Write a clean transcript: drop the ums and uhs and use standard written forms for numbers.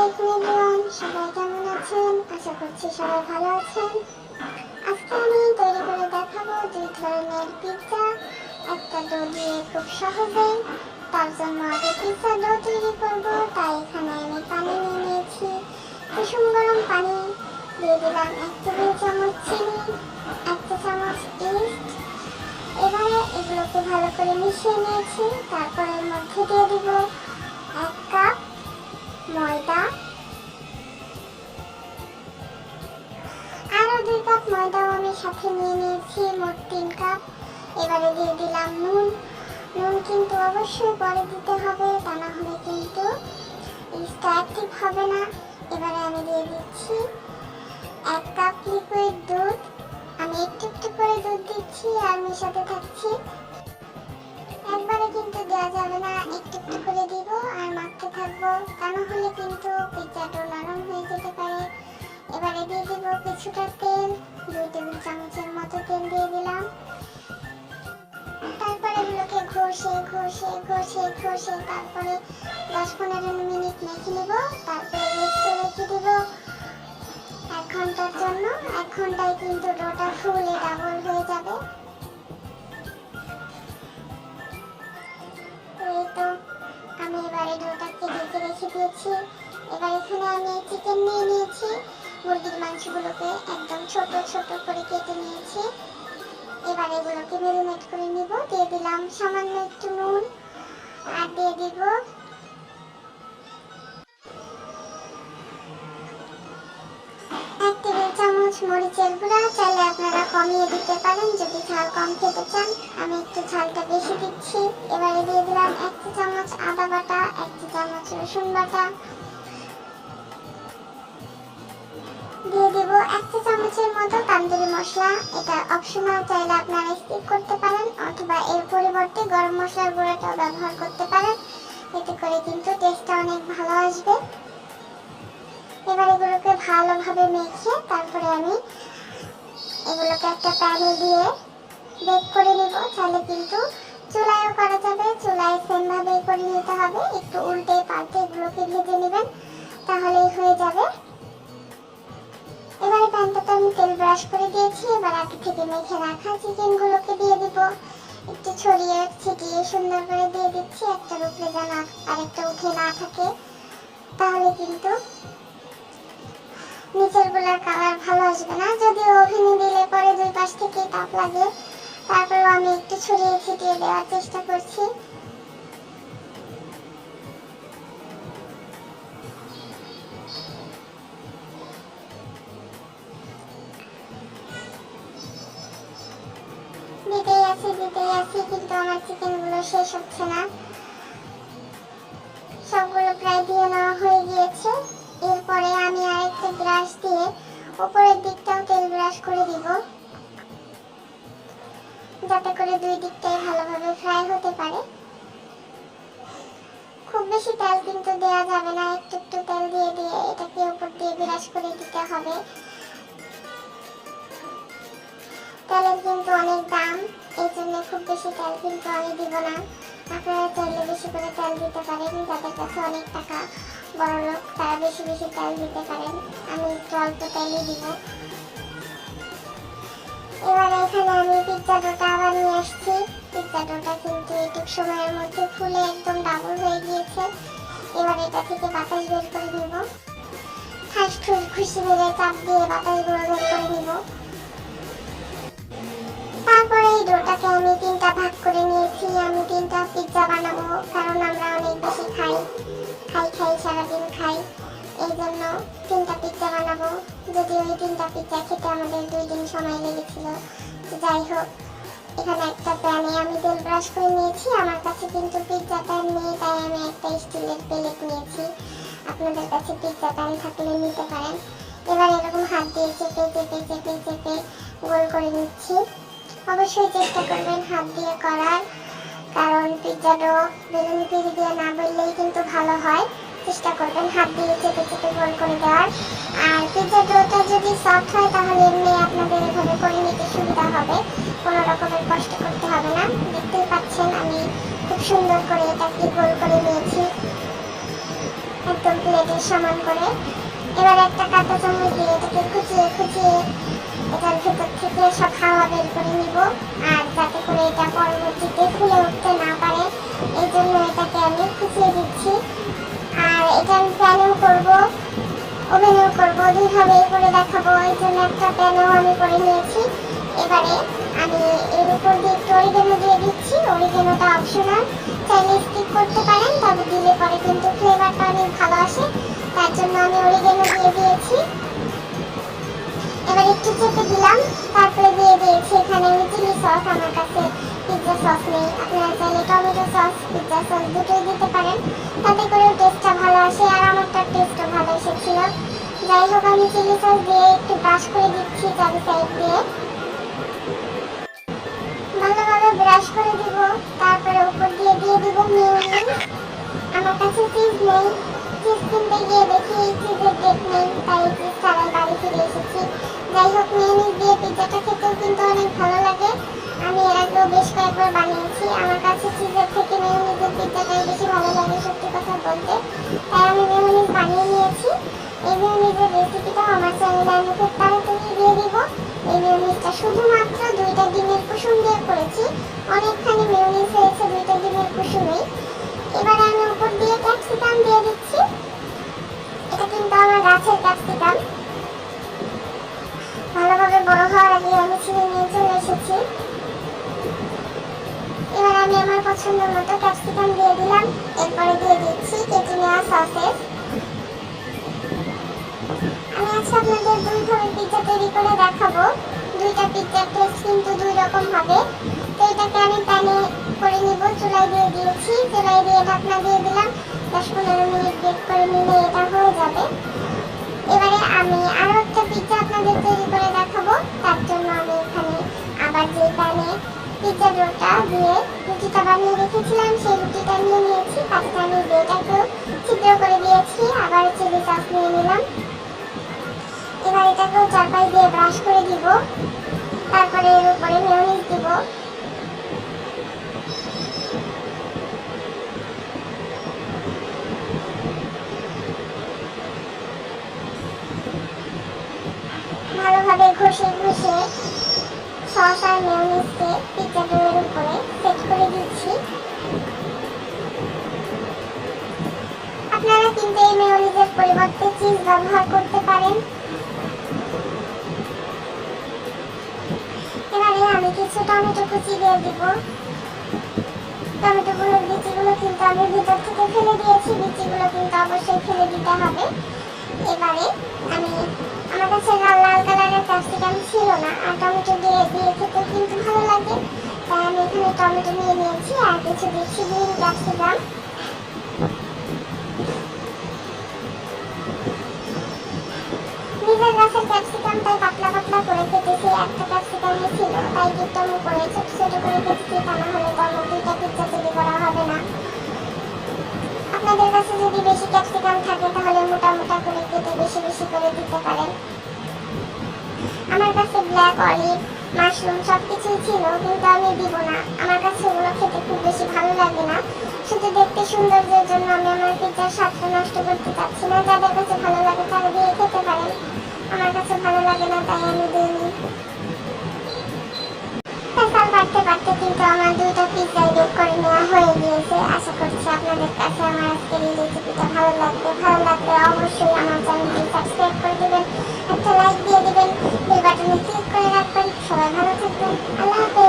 আলাইকুম এভরিওয়ান, সবাই কেমন আছেন? আশা করছি সবাই ভালো আছেন। আজকে আমি তৈরি করে দেখাবো দুই ধরনের পিৎজা, একটা ডো দিয়ে খুব সহজে। তার জন্য আগে পিৎজা ডো তৈরি করব, তাই এখানে আমি পানি নিয়ে নিয়েছি। কুসুম গরম পানি দিয়ে দিলাম 1 টেবিল চামচ চিনি, 1 চা চামচ ইস্ট। এবারে এগুলোকে ভালো করে মিশিয়ে নিয়েছি। তারপর এর মধ্যে দিয়ে দিব 1 কাপ ময়দা, আরো 2 কাপ ময়দাও আমি সাথে নিয়ে নিয়েছি, মোট 3 কাপ। এবারে দিয়ে দিলাম নুন। নুন কিন্তু অবশ্যই পরে দিতে হবে, তা না হলে কিন্তু ইস্টটা অ্যাক্টিভ হবে না। এবারে আমি দিয়ে দিচ্ছি 1 কাপ লিকুইড দুধ। আমি একটু একটু করে দুধ দিচ্ছি আর মেশাতে থাকছি। একবারে কিন্তু দেওয়া যাবে না, একটু একটু করে দিব আর মাখতে থাকবো, তা না হলে কিন্তু পিৎজাটা নরম হয়ে যেতে পারে। এবারে দিয়ে দিব কিছুটা তেল, 2 টেবিল চামচের মতো তেল দিয়ে দিলাম। তারপরে এগুলোকে ঘষে ঘষে ঘষে ঘষে তারপরে 10-15 মিনিট মেখে নেব। তারপরে রেস্টে রেখে দেব 1 ঘন্টার জন্য। 1 ঘন্টায় কিন্তু ডোটা ফুলে ডাবল হয়ে যাবে। আমি এবারে ডোটাকে ঢেকে রেখে দিয়েছি। এবার এখানে আমি চিকেন নিয়ে নিয়েছি। মুরগির মাংসগুলোকে একদম ছোট ছোট করে কেটে নিয়েছি। এবার এগুলোকে ম্যারিনেট করে নিব। দিয়ে দিলাম সামান্য একটু নুন আর দিয়ে দিব 1 টেবিল চামচ মরিচের গুঁড়া। চাইলে আপনারা কমিয়ে দিতে পারেন যদি ঝাল কম খেতে চান। আমি একটু ঝালটা বেশি দিচ্ছি। এবারে দিয়ে দিলাম 1 চা চামচ আদা বাটা, 1 চা চামচ রসুন বাটা, দিয়ে দেব 1 চা চামচের মতো তান্দুরি মশলা। এটা অপশনাল, চাইলে আপনারা স্কিপ করতে পারেন অথবা এর পরিবর্তে গরম মশলার গুঁড়াটাও ব্যবহার করতে পারেন, এতে করে কিন্তু টেস্টটা অনেক ভালো আসবে। এবার এগুলোকে ভালোভাবে মেখে তারপরে আমি এগুলোকে একটা প্যানে দিয়ে বেক করে নেব। চাইলে কিন্তু চুলায়ও করা যাবে, চুলায় সেমভাবেই করে নিতে হবে। একটু উল্টে পাল্টে এগুলোকে ভেজে নেবেন, তাহলেই হয়ে যাবে। এবারে প্যানটাতে আমি তেল ব্রাশ করে দিয়েছি। এবার আগে থেকে মেখে রাখা চিকেনগুলোকে দিয়ে দিব। একটু ছড়িয়ে ছিটিয়ে সুন্দর করে দিয়ে দিচ্ছি, একটার উপরে যেন আরেকটা উঠে না থাকে, তাহলে কিন্তু নিচের গুলার কালার ভালো আসবে না। যদিও ওভেনে দিলে পরে 2 পাশ থেকে তাপ লাগে, তারপরেও আমি একটু ছড়িয়ে ছিটিয়ে দেওয়ার চেষ্টা করছি। দিতেই আছি কিন্তু আমার চিকেনগুলো শেষ হচ্ছে না। সবগুলো প্রায় দিয়ে নেওয়া হয়ে গিয়েছে। এরপরে আমি আরেকটা ব্রাশ দিয়ে উপরের দিকটাও তেল ব্রাশ করে দিব, যাতে করে 2 দিকটাই ভালোভাবে ফ্রাই হতে পারে। খুব বেশি তেল কিন্তু দেওয়া যাবে না, একটু একটু তেল দিয়ে দিয়ে এটাকে উপর দিয়ে ব্রাশ করে দিতে হবে। তেলের কিন্তু অনেক দাম, এই জন্য খুব বেশি তেল কিন্তু আমি দিব না। আপনারা চাইলে বেশি করে তেল দিতে পারেন, যাদের কাছে অনেক টাকা, বড় লোক, তারা বেশি বেশি তেল দিতে পারেন। আমি একটু অল্প তেলই দিব। এবারে এখানে আমি পিৎজা ডোটা আবার নিয়ে আসছি। পিৎজা ডোটা কিন্তু একটু সময়ের মধ্যে ফুলে একদম ডাবল হয়ে গিয়েছে। এবার এটা থেকে বাতাস বের করে নিব। ফার্স্ট খুশি মেরে চাপ দিয়ে বাতাসগুলো বের করে নিব। তারপরে এই ডোটাকে আমি 3টা ভাগ করে নিয়েছি। আমি 3টা পিৎজা বানাবো, কারণ আমরা অনেক বেশি খাই সারাদিন খাই, এই জন্য 3টা পিৎজা বানাবো। যদিও এই 3টা পিৎজা খেতে আমাদের 2 দিন সময় লেগেছিল। যাই হোক, এখানে একটা প্যানে আমি তেল ব্রাশ করে নিয়েছি। আমার কাছে কিন্তু পিৎজা প্যান নেই, তাই আমি একটা স্টিলের প্লেট নিয়েছি। আপনাদের কাছে পিৎজা প্যান থাকলে নিতে পারেন। এবার এরকম হাত দিয়ে চেপে চেপে চেপে চেপে গোল করে নিচ্ছি। অবশ্যই চেষ্টা করবেন হাত দিয়ে করার, কারণ পিৎজা ডো বেলুনি পিড়ি দিয়ে না বেললেই কিন্তু ভালো হয়। চেষ্টা করবেন হাত দিয়ে চেপে চেপে গোল করে দেওয়ার। আর পিৎজা ডোটা যদি সফট হয় তাহলে এমনি আপনাদের এভাবে করে নিতে সুবিধা হবে, কোনো রকমের কষ্ট করতে হবে না। দেখতেই পাচ্ছেন আমি খুব সুন্দর করে এটাকে গোল করে নিয়েছি। একদম প্লেটের সমান করে। এবার একটা কাঁটা চামচ দিয়ে এটাকে খুঁচিয়ে খুঁচিয়ে এটার ভেতর থেকে সব হাওয়া বের করে নিব, আর যাতে করে এটা পরবর্তীতে ফুলে উঠতে না পারে এই জন্য এটাকে আমি খুঁচিয়ে দিচ্ছি। আর এটা আমি প্যানেও করবো, ওভেনেও করবো, দুইভাবেই করে দেখাবো। এই জন্য একটা প্যানেও আমি করে নিয়েছি। এবারে আমি এর উপর দিয়ে একটু অরিগেনো দিয়ে দিচ্ছি। অরিগেনোটা অপশনাল, চাইলে স্কিপ করতে পারেন, তবে দিলে পরে কিন্তু ফ্লেভারটা অনেক ভালো আসে, তার জন্য আমি অরিগেনো দিয়ে দিয়েছি। এবার একটু চেপে দিলাম, তারপরে দিয়ে দিয়েছি এখানে আমি চিলি সস। আমার কাছে পিৎজা সস নেই, আপনারা চাইলে টমেটো সস, পিৎজা সস দুটোই দিতে পারেন, তাতে করেও টেস্টটা ভালো আসে, আর আমারটার টেস্টও ভালো এসেছিল। যাই হোক, আমি চিলি সস দিয়ে একটু ব্রাশ করে দিচ্ছি চারি সাইড দিয়ে, ভালোভাবে ব্রাশ করে দিব। তারপরে উপর দিয়ে দিব মিউনিস। আমার কাছে চিজ নেই, চিজ কিনতে গিয়ে দেখি এই চিজের ডেট নেই, তাই চিজ ছাড়াই বাড়ি ফিরে এসেছি। যাই হোক, মিউনিস দিয়ে পিৎজাটা খেতেও কিন্তু অনেক ভালো লাগে। আমি এর আগেও বেশ কয়েকবার বানিয়েছি। আমার কাছে চিজের থেকে মিউনিসের পিৎজাটাই বেশি ভালো লাগে সত্যি কথা বলতে, তাই আমি মিউনিস বানিয়ে নিয়েছি। এই মিউনিসের রেসিপিটাও আমার চ্যানেলে আমি খুব তাড়াতাড়ি দিয়ে দিব। এই মিউনিসটা শুধুমাত্র 2টা ডিমের কুসুম দিয়ে করেছি, অনেকখানি মিউনিস হয়েছে 2টা ডিমের কুসুমেই। এবার আমি উপর দিয়ে ক্যাপসিকাম দিয়ে দিচ্ছি। এটা কিন্তু আমার গাছের ক্যাপসিকাম, ভালোভাবে বড় হওয়ার আগে আমি ছিঁড়ে নিয়ে চলে এসেছি। এবার আমি আমার পছন্দ মতো ক্যাপসিকাম দিয়ে দিলাম। এরপরে দিয়ে দিচ্ছি কেটে নেওয়া সসেস। আমি আজকে আপনাদের দুইভাবে পিৎজা তৈরি করে দেখাবো। 2টা পিৎজার টেস্ট কিন্তু 2 রকম হবে। তো এটাকে আমি প্যানে করে নিব, চুলায় দিয়ে দিয়েছি, চুলায় দিয়ে ঢাকনা দিয়ে দিলাম। 10-15 মিনিট বেক করে নিলে এটা হয়ে যাবে। এবারে আমি আরো একটা পিৎজা আপনাদের তৈরি করে দেখাবো। তার জন্য আমি এখানে আবার যে প্যানে পিৎজা ডোটা দিয়ে রুটিটা বানিয়ে রেখেছিলাম, সেই রুটিটা নিয়ে নিয়েছি, তাতে আমি ব্রেডটাকেও ছিদ্র করে দিয়েছি। আবার চিলি সস নিয়ে নিলাম। এবার এটাকেও চারপাশ দিয়ে ব্রাশ করে দিব, তারপরে এর উপরে মেয়োনিজ দিব। ভালোভাবে ঘষে ঘষে সস আর মেয়োনিজকে পিৎজা ডোয়ের উপরে সেট করে দিচ্ছি। আপনারা কিন্তু এই মেয়োনিজের পরিবর্তে চিজ ব্যবহার করতে পারেন। এবারে আমি কিছু টমেটো কুচি দিয়ে দিব। টমেটোগুলোর বিচিগুলো কিন্তু আমি ভিতর থেকে ফেলে দিয়েছি, বিচিগুলো কিন্তু অবশ্যই ফেলে দিতে হবে। এবারে আমি, আমার কাছে লাল লাল কালারের ক্যাপসিকাম ছিল না, আর টমেটো দিয়ে দিয়ে খেতে কিন্তু ভালো লাগে, তাই আমি এখানে টমেটো নিয়ে নিয়েছি আর কিছু দিচ্ছি গ্রিন ক্যাপসিকাম। নিজের গাছের ক্যাপসিকাম তাই পাতলা পাতলা করে কেটেছি, একটা ক্যাপসিকামই ছিল তাই একদম করে ছোট ছোট করে কেটেছি, তা না হলে তো আমার 2টা পিৎজা তৈরি করা হবে না। আপনাদের কাছে যদি বেশি ক্যাপসিকাম থাকে তাহলে মোটা মোটা করে কেটে বেশি বেশি করে দিতে পারেন। আমার কাছে ব্ল্যাক অলিভ, মাশরুম সবকিছুই ছিল, কিন্তু আমি দিব না, আমার কাছে ওগুলো খেতে খুব বেশি ভালো লাগে না। শুধু দেখতে সৌন্দর্যের জন্য আমি আমার পিৎজার স্বাদটা নষ্ট করতে চাচ্ছি না। যাদের কাছে ভালো লাগে তারা দিয়ে খেতে পারেন, আমার কাছে ভালো লাগে না তাই আমি দিইনি। পেছাল পারতে পারতে কিন্তু আমার 2টা পিৎজাই বেক করে নেওয়া হয়ে গিয়েছে। আশা করছি আপনাদের কাছে আমার আজকের এই রেসিপিটা ভালো লাগবে। ভালো লাগলে অবশ্যই আমার চ্যানেলটি সাবস্ক্রাইব করে দিবেন, একটা লাইক দিয়ে দিবেন, বেল বাটনে ক্লিক করে রাখবেন। সবাই ভালো থাকবেন, আল্লাহ হাফেজ।